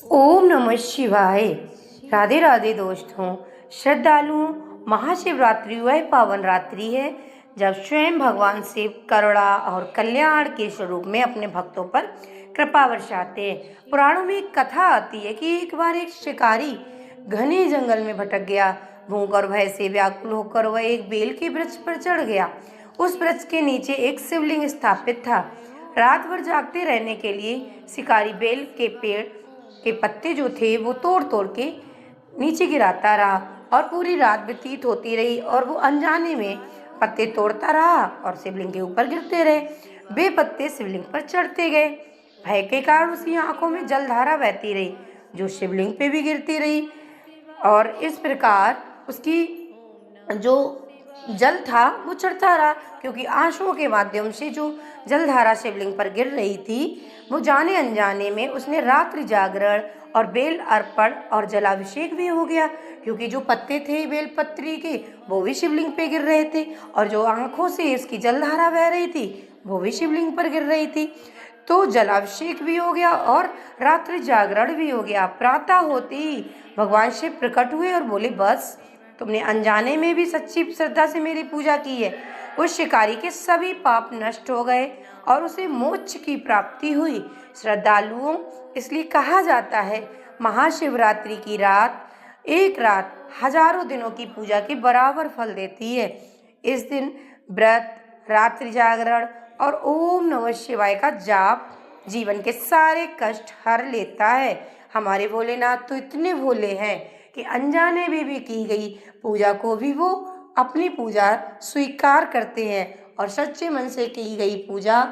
ओम नमः शिवाय। राधे राधे दोस्तों, श्रद्धालुओं, महाशिवरात्रि वह पावन रात्रि है जब स्वयं भगवान शिव करुणा और कल्याण के स्वरूप में अपने भक्तों पर कृपा वर्षाते हैं। पुराणों में एक कथा आती है कि एक बार एक शिकारी घने जंगल में भटक गया। भूख और भय से व्याकुल होकर वह एक बेल के वृक्ष पर चढ़ गया। उस वृक्ष के नीचे एक शिवलिंग स्थापित था। रात भर जागते रहने के लिए शिकारी बेल के पेड़ के पत्ते जो थे वो तोड़ तोड़ के नीचे गिराता रहा और पूरी रात व्यतीत होती रही और वो अनजाने में पत्ते तोड़ता रहा और शिवलिंग के ऊपर गिरते रहे। वे पत्ते शिवलिंग पर चढ़ते गए। भय के कारण उसकी आंखों में जलधारा बहती रही जो शिवलिंग पे भी गिरती रही और इस प्रकार उसकी जो जल था वो चढ़ता रहा, क्योंकि आंसुओं के माध्यम से जो जलधारा शिवलिंग पर गिर रही थी वो जाने अनजाने में उसने रात्रि जागरण और बेल अर्पण और जलाभिषेक भी हो गया, क्योंकि जो पत्ते थे बेलपत्री के वो भी शिवलिंग पे गिर रहे थे और जो आंखों से इसकी जलधारा बह रही थी वो भी शिवलिंग पर गिर रही थी। तो जलाभिषेक भी हो गया और रात्रि जागरण भी हो गया। प्रातः होते ही भगवान शिव प्रकट हुए और बोले, बस तुमने अनजाने में भी सच्ची श्रद्धा से मेरी पूजा की है। उस शिकारी के सभी पाप नष्ट हो गए और उसे मोक्ष की प्राप्ति हुई। श्रद्धालुओं, इसलिए कहा जाता है महाशिवरात्रि की रात, एक रात हजारों दिनों की पूजा के बराबर फल देती है। इस दिन व्रत, रात्रि जागरण और ओम नमः शिवाय का जाप जीवन के सारे कष्ट हर लेता है। हमारे भोलेनाथ तो इतने भोले हैं कि अनजाने में भी की गई पूजा को भी वो अपनी पूजा स्वीकार करते हैं और सच्चे मन से की गई पूजा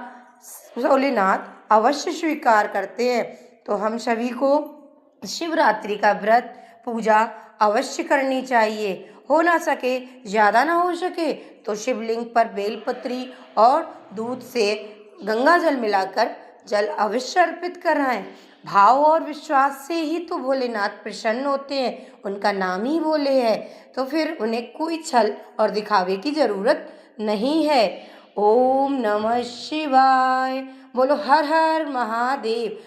भोलेनाथ अवश्य स्वीकार करते हैं। तो हम सभी को शिवरात्रि का व्रत पूजा अवश्य करनी चाहिए। हो ना सके, ज़्यादा ना हो सके तो शिवलिंग पर बेलपत्री और दूध से गंगा जल मिलाकर जल अवश्य अर्पित कराएं। भाव और विश्वास से ही तो भोलेनाथ प्रसन्न होते हैं, उनका नाम ही भोले है, तो फिर उन्हें कोई छल और दिखावे की जरूरत नहीं है। ओम नमः शिवाय। बोलो हर हर महादेव।